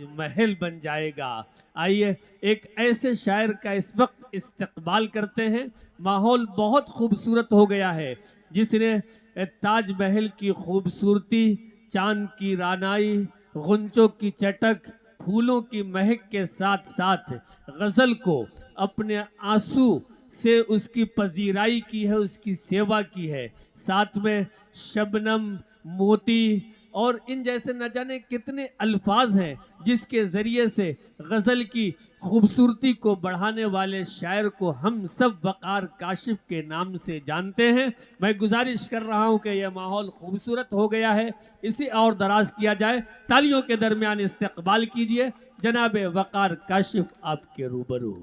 महल बन जाएगा। आइए एक ऐसे शायर का इस वक्त इस्तकबाल करते हैं। माहौल बहुत खूबसूरत हो गया है, जिसने ताजमहल की खूबसूरती, चांद की रानाई, गुंचों की चटक, फूलों की महक के साथ साथ गजल को अपने आंसू से उसकी पजीराई की है, उसकी सेवा की है। साथ में शबनम, मोती और इन जैसे न जाने कितने अल्फाज हैं जिसके जरिए से गजल की खूबसूरती को बढ़ाने वाले शायर को हम सब वकार काशिफ के नाम से जानते हैं। मैं गुजारिश कर रहा हूं कि यह माहौल खूबसूरत हो गया है, इसी और दराज किया जाए। तालियों के दरमियान इस्तकबाल कीजिए जनाब वकार काशिफ आपके रूबरू।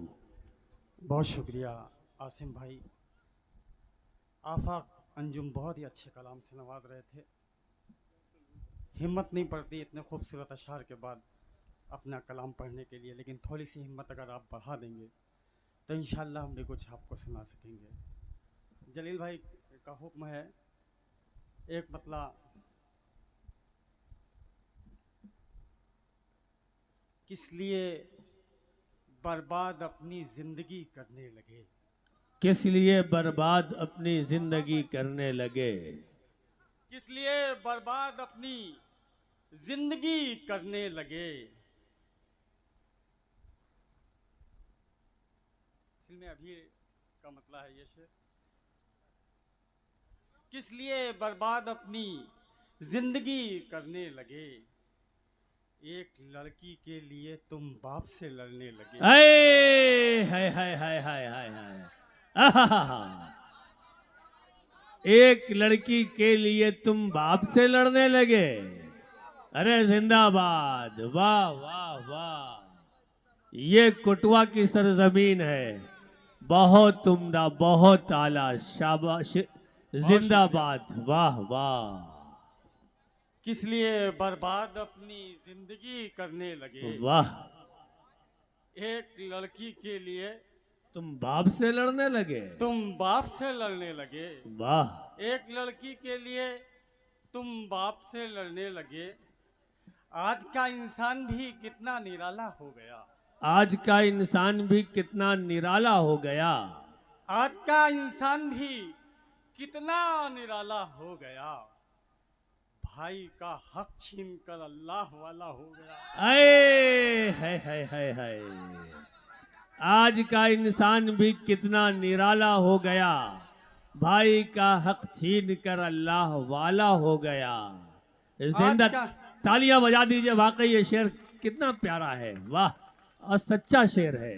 बहुत शुक्रिया आसिम भाई। आफाक अंजुम बहुत ही अच्छे कलाम से नवाज रहे थे। हिम्मत नहीं पड़ती इतने खूबसूरत अशार के बाद अपना कलाम पढ़ने के लिए, लेकिन थोड़ी सी हिम्मत अगर आप बढ़ा देंगे तो इंशाल्लाह हम भी कुछ आपको सुना सकेंगे। जलील भाई का हुक्म है, एक मतला किस लिए बर्बाद अपनी जिंदगी करने लगे, किस लिए बर्बाद अपनी जिंदगी करने लगे, किस लिए बर्बाद अपनी जिंदगी करने लगे। इसमें अभी का मतलब है ये शेर, किस लिए बर्बाद अपनी जिंदगी करने लगे, एक लड़की के लिए तुम बाप से लड़ने लगे। हाय हाय हाय हाय हाय हाय हाय, आहा, एक लड़की के लिए तुम बाप से लड़ने लगे। अरे जिंदाबाद, वाह वाह वाह, ये कोटवा की सरजमीन है। बहुत उम्दा, बहुत आला, शाबाश, जिंदाबाद, वाह वाह। किस लिए बर्बाद अपनी जिंदगी करने लगे, वाह, एक लड़की के लिए तुम बाप से लड़ने लगे। तुम बाप से लड़ने लगे। वाह, एक लड़की के लिए तुम बाप से लड़ने लगे। आज का इंसान भी कितना निराला हो गया, आज का इंसान भी कितना निराला हो गया। आज का इंसान भी कितना निराला हो गया। भाई का हक छीन कर अल्लाह वाला हो गया। अरे हाय हाय हाय हाय, आज का इंसान भी कितना निराला हो गया, भाई का हक छीन कर अल्लाह वाला हो गया। आज जिंदा, का तालियां बजा दीजिए। वाकई ये शेर कितना प्यारा है, वाह, और सच्चा शेर है।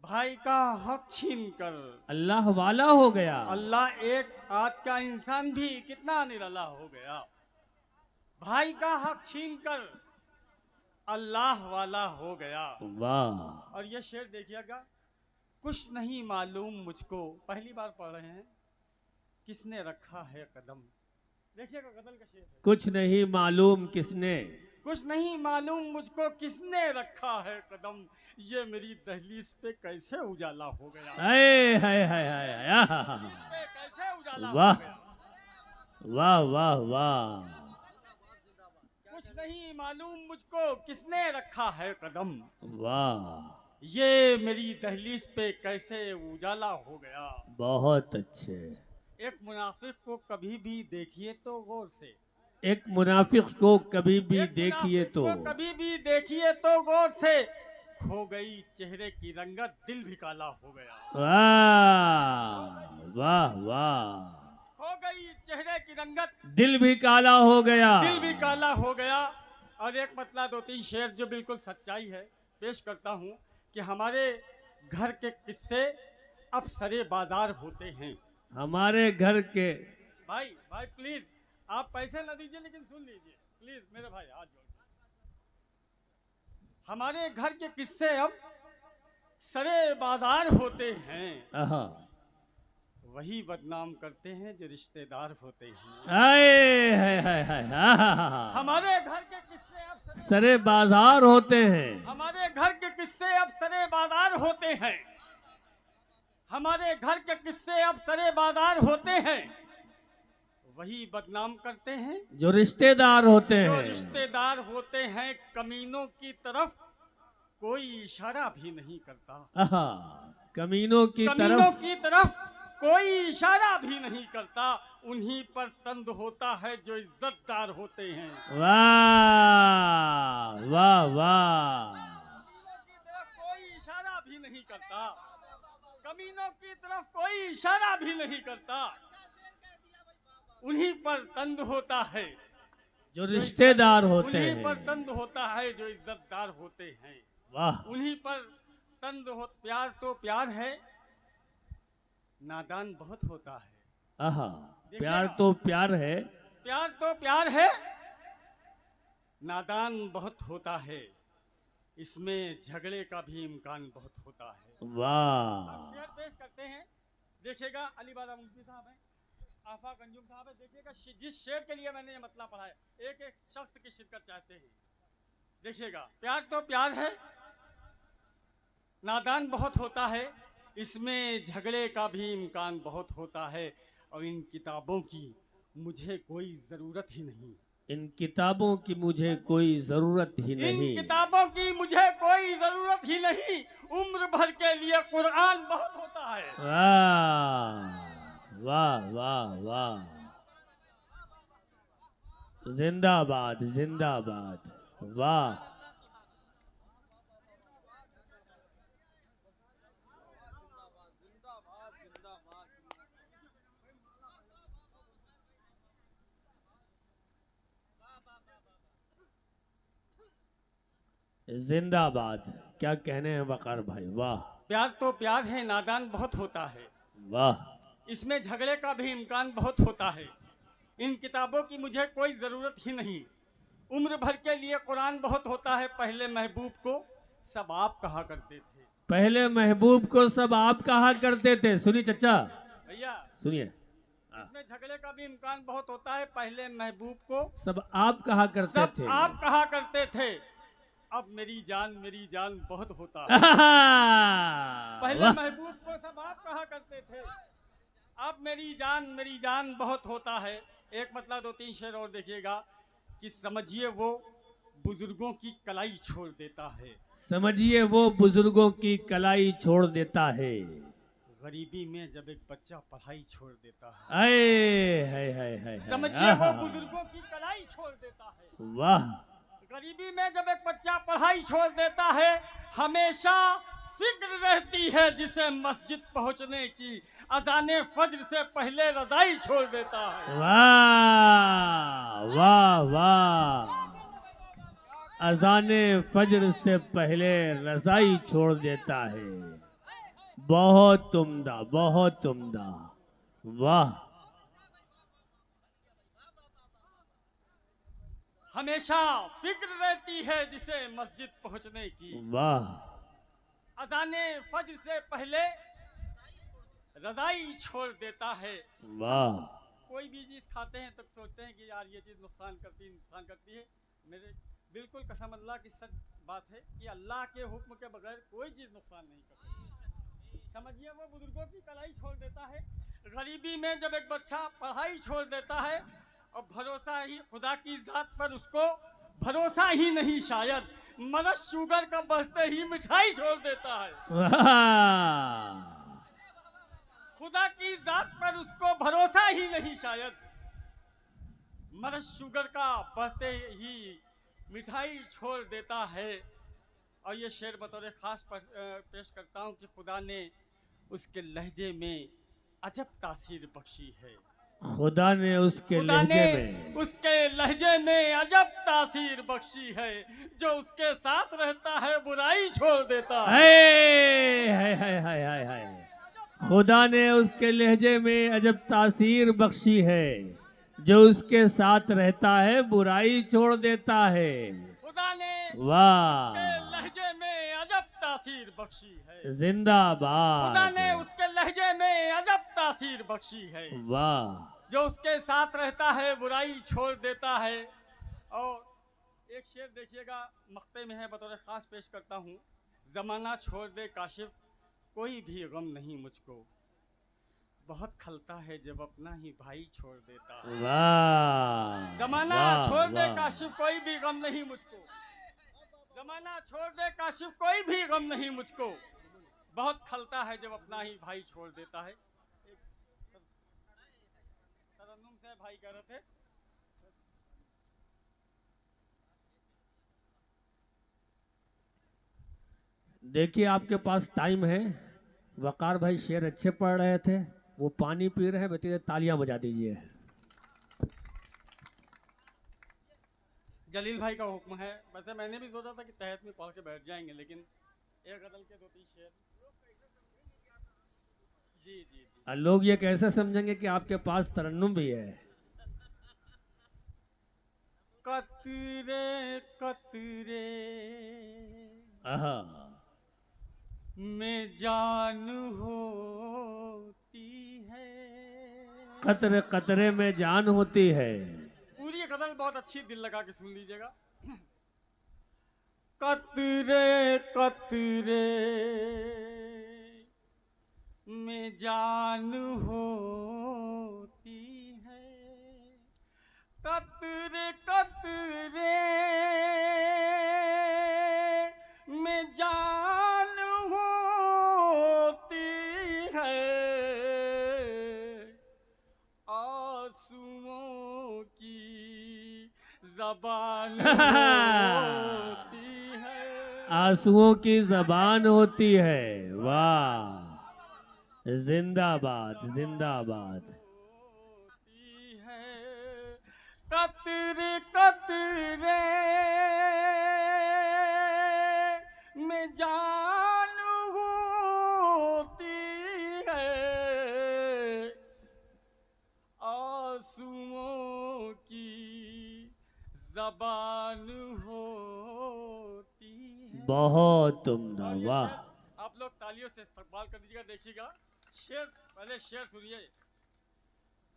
भाई का हक छीन कर अल्लाह वाला हो गया। अल्लाह एक, आज का इंसान भी कितना निराला हो गया। भाई का हक छीन कर अल्लाह वाला हो गया। वाह, और ये शेर देखिएगा, कुछ नहीं मालूम मुझको, पहली बार पढ़ रहे हैं, किसने रखा है कदम। देखिएगा गजल का शेर है, कुछ नहीं मालूम किसने, कुछ नहीं मालूम मुझको किसने रखा है कदम, ये मेरी दहलीज पे कैसे उजाला हो गया। हाय हाय हाय हाय, दहलीज पे कैसे उजाला हो वाह गया। वाह वाह वाह, कुछ नहीं मालूम मुझको किसने रखा है कदम, वाह, ये मेरी दहलीज पे कैसे उजाला हो गया। बहुत अच्छे। एक मुनाफिक को कभी भी देखिए तो गौर से, एक मुनाफिक को कभी भी एक देखिए मुनाफिक तो, को कभी भी देखिए तो गौर से, खो गई चेहरे की रंगत दिल भी काला हो गया। वाह वाह वाह, खो गई चेहरे की रंगत दिल भी काला हो गया। दिल भी काला हो गया। और एक मतलब दो तीन शेर जो बिल्कुल सच्चाई है पेश करता हूँ, कि हमारे घर के किस्से अब सरे बाजार होते हैं। हमारे घर के, भाई भाई प्लीज, आप पैसे ना दीजिए लेकिन सुन लीजिए प्लीज मेरे भाई, हाथ जोड़ के। हमारे घर के किस्से अब सरे बाजार होते हैं, आहा, वही बदनाम करते हैं जो रिश्तेदार होते हैं। हाय हाय हाय हाय, आहा, हमारे घर के किस्से अब सरे बाजार होते हैं। हमारे घर के किस्से अब सरे बाजार होते हैं। हमारे घर के किस्से अब सरे बाजार होते हैं, वही बदनाम करते हैं जो रिश्तेदार होते जो हैं। रिश्तेदार होते हैं। कमीनों की तरफ कोई इशारा भी नहीं करता। आहा, कमीनों की कमीनों तरफ की तरफ कोई इशारा भी नहीं करता। उन्हीं पर तंद होता है जो इज्जतदार होते हैं। वाह वाह वाह। कमीनों की तरफ कोई इशारा भी नहीं करता। कमीनों की तरफ कोई इशारा भी नहीं करता। उन्हीं पर तंद होता है जो रिश्तेदार होते उन्हीं पर हैं। तंद होता है जो इज्जतदार होते हैं। वाह। उन्हीं पर तंद हो। प्यार तो प्यार है, नादान बहुत होता है। आहा, प्यार तो प्यार है। प्यार तो प्यार है, नादान बहुत होता है। इसमें झगड़े का भी इम्कान बहुत होता है। वाह। शेर पेश करते हैं, देखिएगा। अली बाला मुफ्ती साहब हैं, आफा कंजुम साहब है। देखिएगा जिस शेर के लिए मैंने ये मतलब पढ़ा है, एक एक शख्स की शिरकत चाहते हैं। देखिएगा, प्यार तो प्यार है, नादान बहुत होता है। इसमें झगड़े का भी इम्कान बहुत होता है। और इन किताबों की मुझे कोई ज़रूरत ही नहीं। इन किताबों की मुझे कोई जरूरत ही इन नहीं। किताबों की मुझे कोई ज़रूरत ही नहीं। उम्र भर के लिए कुरान बहुत होता है। वाह वाह वाह वाह। जिंदाबाद जिंदाबाद। वाह। जिंदाबाद। क्या कहने हैं वकार भाई। वाह। प्यार तो प्यार है, नादान बहुत होता है। वाह। इसमें झगड़े का भी इम्कान बहुत होता है। इन किताबों की मुझे कोई ज़रूरत ही नहीं। उम्र भर के लिए कुरान बहुत होता है। पहले महबूब को सब आप कहा करते थे। पहले महबूब को सब आप कहा करते थे। सुनिए चचा, भैया सुनिए। इसमें झगड़े का भी इम्कान बहुत होता है। पहले महबूब को सब आप कहा करते सब थे। आप कहा करते थे। अब मेरी जान बहुत होता है। पहले वाह। महबूब को सब आप कहा करते थे। अब मेरी जान बहुत होता है। एक मतलब दो तीन शेर और देखिएगा कि समझिए वो बुजुर्गों की कलाई छोड़ देता है। समझिए वो बुजुर्गों की कलाई छोड़ देता है। गरीबी में जब एक बच्चा पढ़ाई छोड़ देता है। आए हाय हाय हाय। समझिए वो बुजुर्गों की कलाई छोड़ देता है। वाह। गरीबी में जब एक बच्चा पढ़ाई छोड़ देता है, हमेशा फिक्र रहती है जिसे मस्जिद पहुंचने की। अजाने फज्र से पहले रजाई छोड़ देता है। वाह वाह वाह। अजाने फजर से पहले रजाई छोड़ देता है। बहुत उम्दा बहुत उम्दा। वाह। हमेशा फिक्र रहती है जिसे मस्जिद पहुंचने की। वाह। अजाने फज्र से पहले रजाई छोड़ देता है। वाह। कोई भी चीज खाते हैं तो सोचते हैं कि यार ये चीज नुकसान करती है। मेरे बिल्कुल कसम अल्लाह की सच बात है कि अल्लाह के हुक्म के बगैर कोई चीज नुकसान नहीं करती। समझिए वो बुजुर्गों की कलाई छोड़ देता है। गरीबी में जब एक बच्चा पढ़ाई छोड़ देता है और भरोसा ही खुदा की जात पर उसको भरोसा ही नहीं, शायद मरज शुगर का बढ़ते ही मिठाई छोड़ देता है। वाह। खुदा की जात पर उसको भरोसा ही नहीं, शायद मरज शुगर का बढ़ते ही मिठाई छोड़ देता है। और ये शेर बतौर खास पेश करता हूँ कि खुदा ने उसके लहजे में अजब तासीर बख्शी है। खुदा ने उसके लहजे में उसके लहजे में अजब तासीर बख्शी है। जो उसके साथ रहता है बुराई छोड़ देता है। हाय हाय हाय हाय हाय। खुदा ने उसके लहजे में अजब तासीर बख्शी है। जो उसके साथ रहता है बुराई छोड़ देता है। खुदा ने वाह। उसके लहजे में अजब तासीर बख्शी है। जिंदाबाद। खुदा ने उसके लहजे में अजब तासीर बख्शी है। वाह। जो उसके साथ रहता है बुराई छोड़ देता है। और एक शेर देखिएगा, मक्ते में है, बतौर खास पेश करता हूँ। जमाना छोड़ दे काशिफ कोई भी गम नहीं मुझको। बहुत खलता है जब अपना ही भाई छोड़ देता है। वाह जमाना वाह छोड़ दे वाह। काशिफ कोई भी गम नहीं मुझको, जमाना छोड़ दे काशिफ कोई भी गम नहीं मुझको, बहुत खलता है जब अपना ही भाई छोड़ देता है। एक तरन्नुम से भाई कह रहे थे, देखिए आपके पास टाइम है। वकार भाई शेर अच्छे पढ़ रहे थे, वो पानी पी रहे हैं, बेटे तालियां बजा दीजिए। जलील भाई का हुक्म है। वैसे मैंने भी सोचा था कि तहत में पढ़ के बैठ जाएंगे, लेकिन एक गजल के दो तीन शेर। जी जी जी। और लोग ये कैसे समझेंगे कि आपके पास तरन्नुम भी है। कतरे कतरे आहा। में जान होती है। कतरे कतरे में जान होती है। पूरी गजल बहुत अच्छी, दिल लगा के सुन लीजिएगा। कतरे कतरे में जान होती है, कतरे कतरे में जान होती है, आंसुओं की जबान होती है। आंसुओं की जबान होती है। वाह, जिंदाबाद जिंदाबाद। होती है, कतरे कतरे में जान होती है, आंसुओं की जबान होती है। बहुत उम्दा। और ये वाह। शेर आप लोग तालियों से इस्तकबाल कर दीजिएगा, देखिएगा। शेर पहले शेर सुनिए।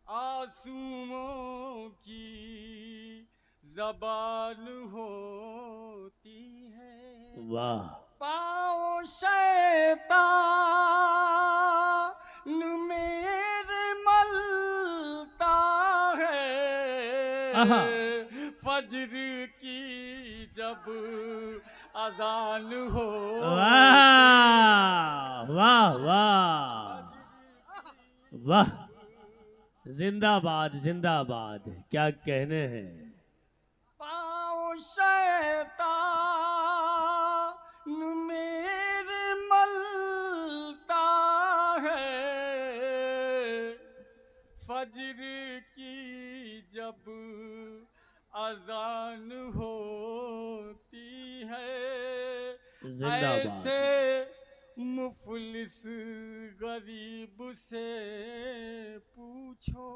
आंसुओं की जबान होती है, वाह। पाँव शैतान मेरे मलता है, आहा। फज्र की जब अजान हो। वाह वाह वाह वाह। जिंदाबाद जिंदाबाद, क्या कहने हैं। पाँव शैतान मेरे मलता है, फज्र की जब अजान होती है, जिंदाबाद। ऐसे मुफलिस गरीब से पूछो।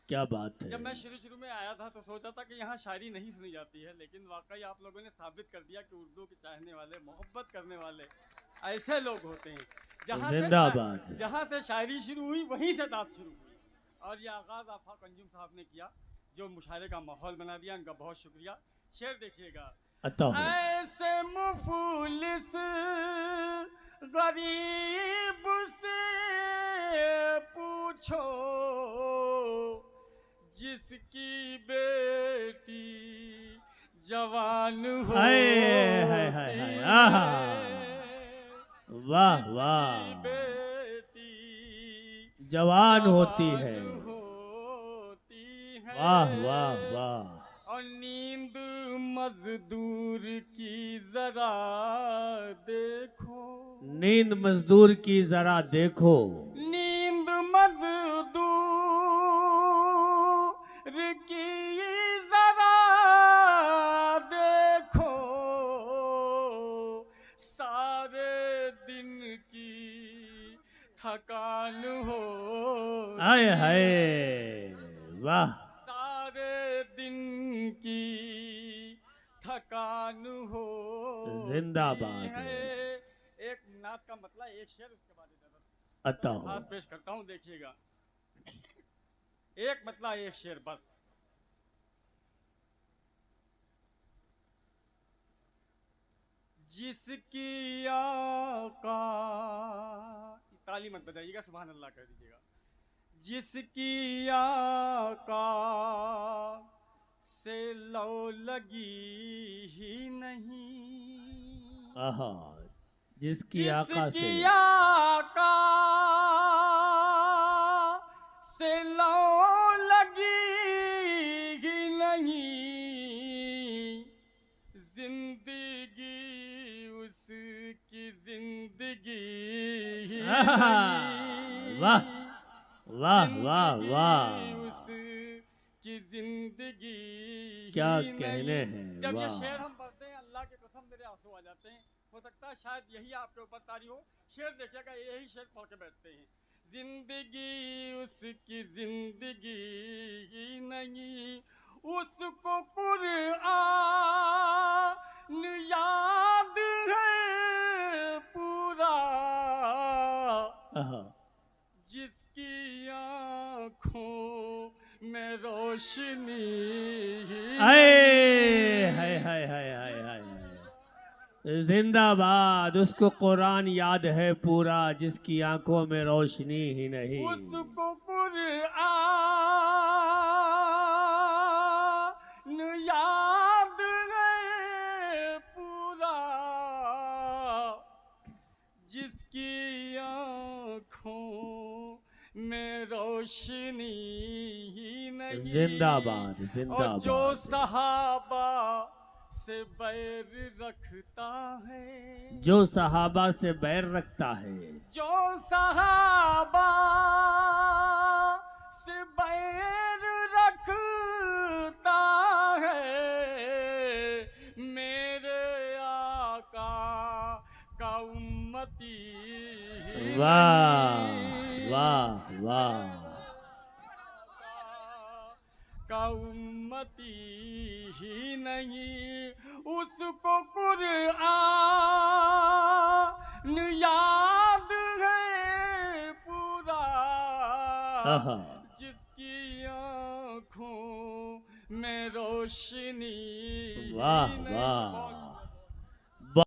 क्या बात है। जब मैं शुरू शुरू में आया था तो सोचा था कि यहाँ शायरी नहीं सुनी जाती है, लेकिन वाकई आप लोगों ने साबित कर दिया कि उर्दू के चाहने वाले, मोहब्बत करने वाले ऐसे लोग होते हैं। जिंदाबाद। जहाँ से शायरी शुरू हुई वहीं से दात शुरू हुई, और ये आगाज आफा कंजूम साहब ने किया, जो मुशायरे का माहौल बना दिया। उनका बहुत शुक्रिया। शेर देखिएगा। अता हो। ऐसे मुफलिस गरीब से पूछो, जिसकी बेटी जवान हाय हाय हाय होती हाय। है, आहा। वाह जिसकी वाह। बेटी जवान होती है। जवान होती है, वाह वाह वाह। और नींद मजदूर की जरा देखो, नींद मजदूर की जरा देखो। नींद मजदूर की जरा देखो, सारे दिन की थकान हो। हाय हाय। वाह। सारे दिन की थकान हो जिंदाबाद है। है। एक नात का मतलब एक शेर, उसके बाद इजाजत अता हो। हाथ पेश करता हूँ, देखिएगा। एक मतलब एक शेर बस। जिसकी आका, ताली मत बजाइएगा, सुभान अल्लाह कह दीजिएगा। जिसकी आका से लो लगी ही नहीं, आहा, जिसकी आका से जिसकी आका से लो लगी ही नहीं, जिंदगी उसकी जिंदगी ही आहा, नहीं, वाह वाह वाह वाह, उसकी जिंदगी क्या ही कहने नहीं। हैं, जब ये वाह। शेर हम पढ़ते हैं, अल्लाह के कसम मेरे आंसू आ जाते हैं। हो सकता है शायद यही आपके ऊपर तारी हो। शेर देखिएगा, यही शेर पढ़ के बैठते हैं। जिंदगी उसकी जिंदगी ही नहीं, उसको कुरआन याद है पूरा, आहा, जिसकी आँखों में रोशनी ही आए नहीं। हाय हाय हाय हाय हाय, जिंदाबाद, उसको कुरान याद है पूरा, जिसकी आंखों में रोशनी ही नहीं। उसको कुरआन याद है पूरा, जिसकी आँखों में रोशनी ही नहीं। जिंदाबाद और जो जिंदाबाद, सहाबा से बैर रखता है, जो सहाबा से बैर रखता है, जो सहाबा से बैर रखता है, मेरे आका का उम्मती ही वाह नहीं, वाह वाह, का उम्मती ही नहीं, उसको कुरआन याद है पूरा, आहा, जिसकी आँखों में रोशनी ही वाह नहीं। वाह।